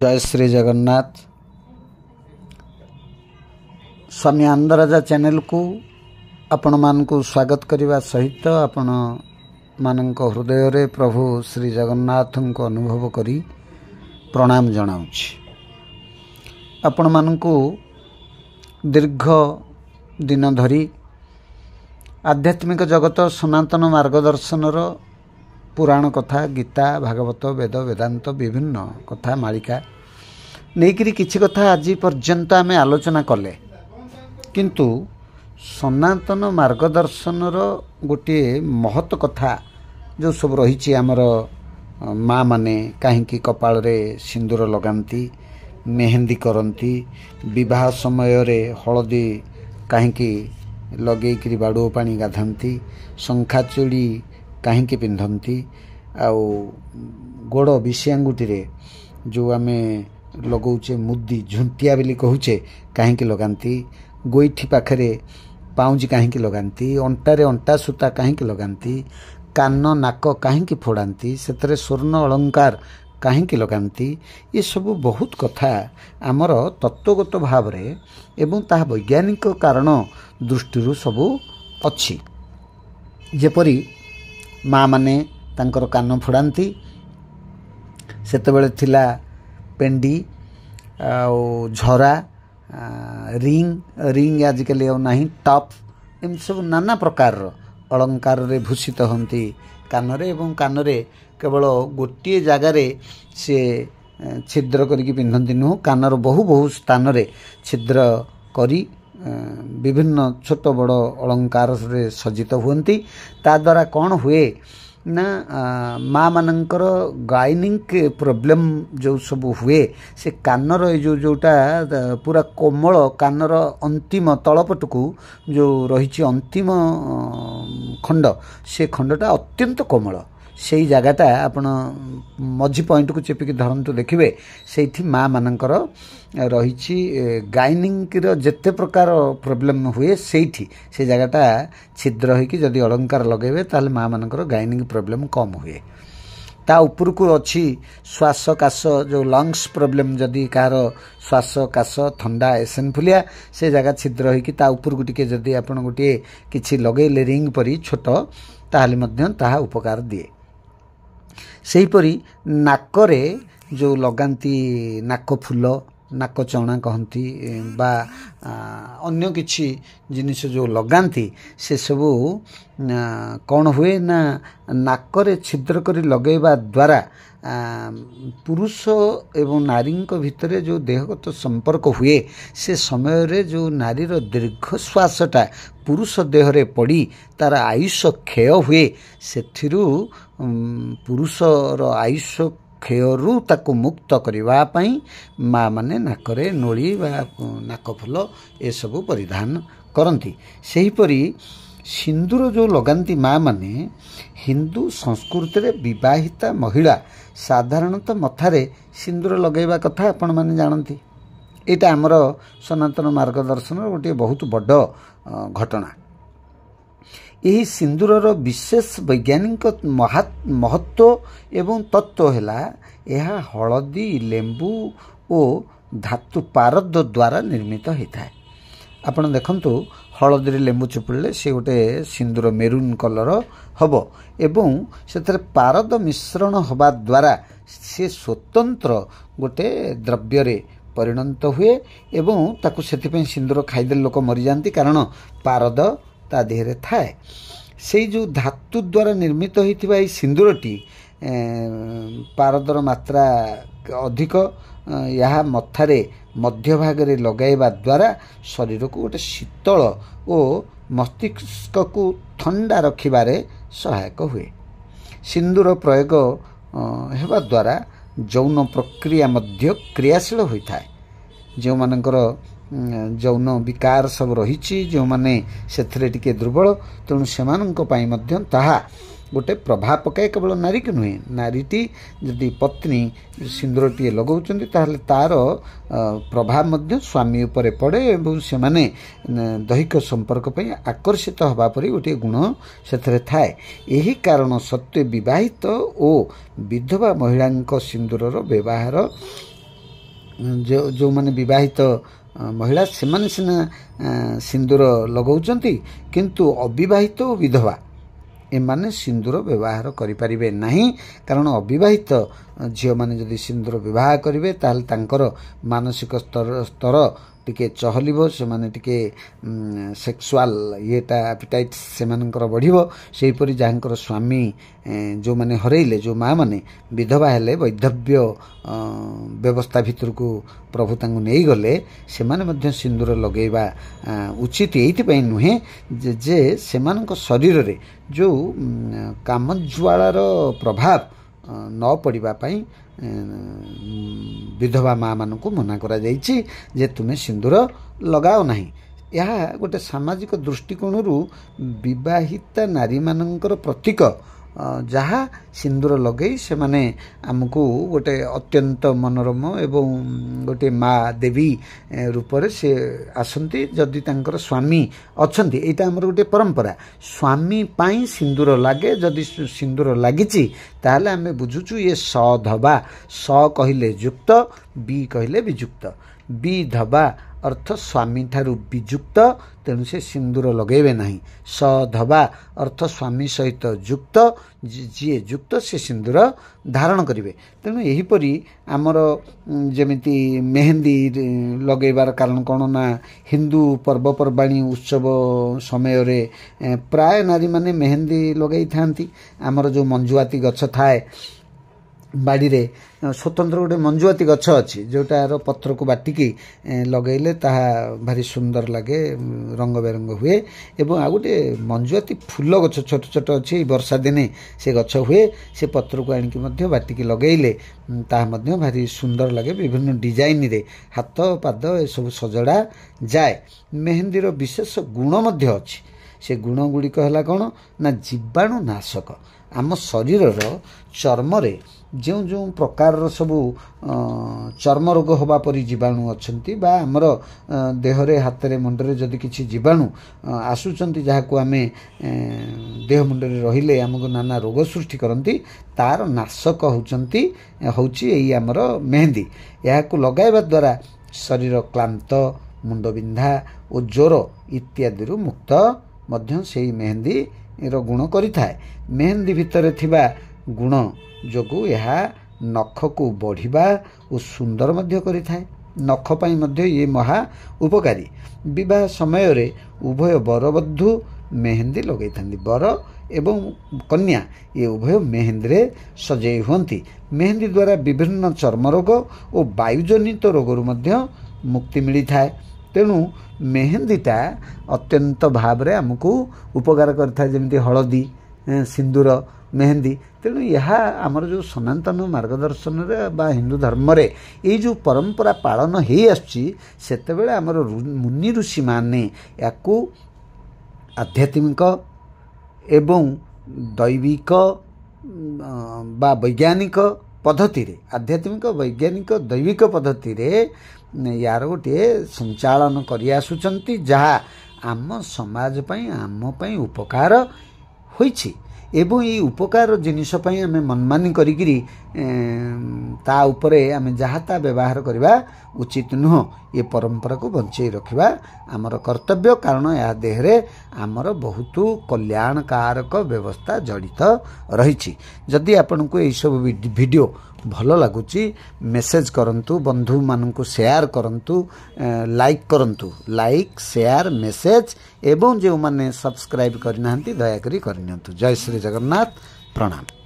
जय श्री जगन्नाथ। स्वामी आनंदराजा चैनल को आपण मानकु स्वागत करने सहित आपण मानक हृदय रे प्रभु श्री जगन्नाथ को अनुभव करी प्रणाम जनाऊछि। आपण मानकु दीर्घ दिन धरी आध्यात्मिक जगत सनातन मार्गदर्शनर पुराण कथा गीता भागवत वेद वेदांत विभिन्न कथा मालिका नेकरी किछि कथा आज पर्यंत आमे आलोचना कले, किंतु सनातन मार्गदर्शनर गोटे महत्व कथा जो सब रही आमर माँ माने कहीं कपाल रे सिंदूर लगाती, मेहंदी करती, विवाह समय रे हलदी कहीं लगेकरी बाड़ुओ पानी गाधंती, शंखा चूड़ी कहीं पिंधती, आउ गोड़ विषयांगुटी रे जो आमे लगौचे मुदी झुंटिया बोली कहूचे कहीं लगाती, गोईठी पाखरे पाउंजी कहीं लगाती, अंटारे अंटा सूता कहीं लगाती, कान नाक कहीं फोड़ाती, से स्वर्ण अलंकार कहीं लगाती। ये सब बहुत कथा आमर तत्वगत भाव रे एवं ताहा वैज्ञानिक कारण दृष्टि सबू अच्छी। जेपरी माँ माने तांकर कान फोड़ाती, सेतेबेले थिला पेंडी आउ झरा रिंग आजिकल नहीं टप एम सब नाना प्रकार अलंकार रे भूषित होती कान रे, एवं कान रे केवल गोटे जगार से छिद्र करिकी पिंधती नुह, कानर बहु बहु स्थान रे छिद्र करी विभिन्न छोट बड़ अलंकार रे सज्जित हुंती। ता द्वारा कौन हुए ना माँ मानकर गाइनिंग प्रॉब्लम जो सब हुए से कानर जोटा पूरा कोमल कानर अंतिम तलपटू जो रही अंतिम खंड से खंडटा अत्यंत कोमल, से जगटा आपण मझी पॉइंट को चेपिकी धरतु देखिए से माँ मानकर रही गाइनिंग जेते प्रकार प्रॉब्लम हुए से जगटा छिद्र होगी जदि अलंकार लगेबे ताले माँ मानकर गाइनिंग प्रॉब्लम कम हुए। ता ऊपर को अच्छी श्वास काश जो लंग्स प्रॉब्लम जदि कार श्वास काश थंडा एसेनफुलिया से जगह छिद्र होगी ता ऊपर को टिके जदि आपण गोटे किछि लगेले रिंग परी छोट ताले मध्य ताहा उपकार दिए। सेहीपरि नाकरे जो लगाती नाक फूल नाक चौना कहती बा अन्य किछि जिनिस जो लगाती से सबू कौन हुए ना नाकरे छिद्र करी लगेबा द्वारा पुरुष एवं नारी भितर जो देहगत संपर्क हुए से समय रे जो नारीर दीर्घ श्वासटा पुरुष देह रे पड़ी तार आयुष क्षय हुए, सेथिरु पुरुषर आयुष क्षयरु ताकू मुक्त करबा पई माँ माने नाकरे नोली बा नाकफुल ए सबू परिधान करती। सेहीपरि सिंदूर जो लगाती माँ माने हिंदू संस्कृति रे विवाहिता महिला साधारणतः मथारे सिंदूर लगेबा कथा आपण माने जानती। एटा हमर सनातन मार्गदर्शन गोटे बहुत बड़ घटना। यही सिंदूरर विशेष वैज्ञानिक महत्व एवं तत्व है यह हलदी लेंबू और धातु पारद द्वारा निर्मित होता है। आपण देखंतु हलदी लेंबू चिपुड़े से गोटे सिंदूर मेरून कलर हम एवं से पारद मिश्रण हवा द्वारा से स्वतंत्र गोटे द्रव्य रे परिणत हुए एवं ताकू सेथिपई सिंदूर खाइदे लोक मरी जाती कारण पारद ता देहरे थाए। से जो धातु द्वारा निर्मित होता सिंदूरटी पारदर मात्रा अधिक यह मथारे मध्य भाग रे लगाइबा द्वारा शरीर को गोटे शीतल और मस्तिष्क को ठंडा रखिबारे सहायक हुए। सिंदूर प्रयोग हेबा द्वारा यौन प्रक्रिया मध्य क्रियाशील होता है। जो मानकर यौन विकार सब रही जो माने सेथरे टिके दुर्बल तेणु सेमानंक पई मध्य ताहा गोटे प्रभाव पकाए केवल नारी की नुहे, नारीटी जदि पत्नी सिंदूरटीए लगाउछन्ती ताहले तार प्रभाव मध्य स्वामी उपरे पड़े एवं से माने दैहिक संपर्क पई आकर्षित हवा परी गोटे गुण सेथरे थाए। एही कारण सत्य विवाहित ओ विधवा महिलांक सिंदूरर व्यवहार जो माने विवाहित महिला सेमाने सिना सिंदूर लगाउछन्ति किंतु अविवाहित और विधवा एमाने सिंदूर व्यवहार करिपारिबे नाही कारण अविवाहित झियो माने जदि सिंदूर व्यवहार करिवे ताल तांकर मानसिक स्तर टिके चहलिबो से माने टिके सेक्सुअल येटा एपिटाइट से मानकर बढ़िबो सेही परि जाहंकर स्वामी जो माने हरैले जो माँ माने विधवा हेले वैधव्य व्यवस्था भितर को प्रभु तांगु नेई गले से माने मध्य सिंदूर लगेबा उचित एइति पई नुहे जे सेमानक शरीर रे जो कामज्वालार प्रभाव न पड़िबा पई विधवा माँ मानक मना करा जाइछि जे तुमे सिंदूर लगाओ नाही। यह गोटे सामाजिक दृष्टिकोण विवाहिता नारी मानकर प्रतीक जहाँ सिंदूर लगे से माने आमको गोटे अत्यंत मनोरम एवं गोटे माँ देवी रूप से आसंती जदि तांकर स्वामी अछंती एटा हमर गोटे परंपरा स्वामी पाई सिंदूर लागे जदि सिंदूर लागिछि ताहले आमे बुझुछु ये सधबा स कहिले युक्त बी कहिले वियुक्त विधवा अर्थ स्वामी ठारू वियुक्त तेणु से सिंदूर लगेबे नहीं सधबा अर्थ स्वामी सहित युक्त जी युक्त से सिंदूर धारण करिवे तेणु एहीपरि आमर जेमिति मेहंदी लगेबार कारण कोन ना हिंदू पर्वपर्वाणी उत्सव समय रे प्राय नारी माने मेहंदी लगेई थांती आमर जो मंजुआती गछ थाए बाड़ी रे स्वतंत्र गोटे मंजुआती गछ अच्छी जोटार पत्र को बाटिकी लगेले ताहा भारी सुंदर लगे रंग बेरंग हुए एवं आ गोटे मंजुआती फूल गछ छोट छोट अच्छी वर्षा दिने से गछ हुए से पत्र को आनिकी मध्य बाटिकी लगेले ताहा मध्य भारी सुंदर लगे विभिन्न डिजाइन रे हाथ पाद ए सब सजड़ा जाए मेहंदी रो विशेष गुण मध्य अच्छी से गुण गुड़िक है कौन ना जीवाणु नाशक आम शरीर चर्म रे जो जो प्रकार सबू चर्म रोग हवा परी जीवाणु अच्छी बा आमर देहरे हाथ रे मुंडरे जदि किछि जीवाणु आसुचंती जाहाकु आमे देह मुंडरे रहिले हमको नाना रोग सृष्टि करंती तार नाशक होउचंती होउची एई आमर मेहंदी याकु लगाइबा द्वारा शरीर क्लांत मुंड बिंधा और ज्वर इत्यादि मुक्त मध्य सेई मेहंदी रो गुण करिथाय मेहंदी भितरे थिबा गुण जोगु यह नख को बढ़िबा और सुंदर मध्य करिथाय नख पई मध्य ये महा उपकारी विवाह समय रे उभय वरवधू मेहंदी लगै थांदी बर एवं कन्या ये उभय मेहंदी रे सजै हुंती मेहंदी द्वारा विभिन्न चर्म रोग और वायुजनित रोग मध्य मुक्ति मिली थाए तेणु मेहंदीटा अत्यंत भाव रे हमको उपकार करता जमिति हलदी सिंदूर मेहंदी तेणु यह आमर जो सनातन मार्गदर्शन रे बा हिंदू धर्म रे ये जो परंपरा पालन हो आसते आमर मुनि ऋषि माने याकू आध्यात्मिक एवं दैविक बा वैज्ञानिक पद्धति रे आध्यात्मिक वैज्ञानिक दैविक पद्धति रे यार गोटे संचालन करि आसुचंती जहाँ आम समाज पई आम पई उपकार होइछि एवं ये उपकार जिनिस पई आमे मनमानी करिगिरी ता उपरे आमे जहाँ ता व्यवहार करबा उचित नुह ये परंपरा को बंचई रखिबा आमर कर्तव्य कारण या देहरे आमर बहुत कल्याणकारक व्यवस्था जड़ित रही जदि आपन को ये सब वीडियो भल लगुची मेसेज करंतु बंधु मानकु शेयर करंतु लाइक करंतु लाइक शेयर मेसेज एवं जो माने सब्सक्राइब करनांती दया करी करनियंतु। जय श्री जगन्नाथ प्रणाम।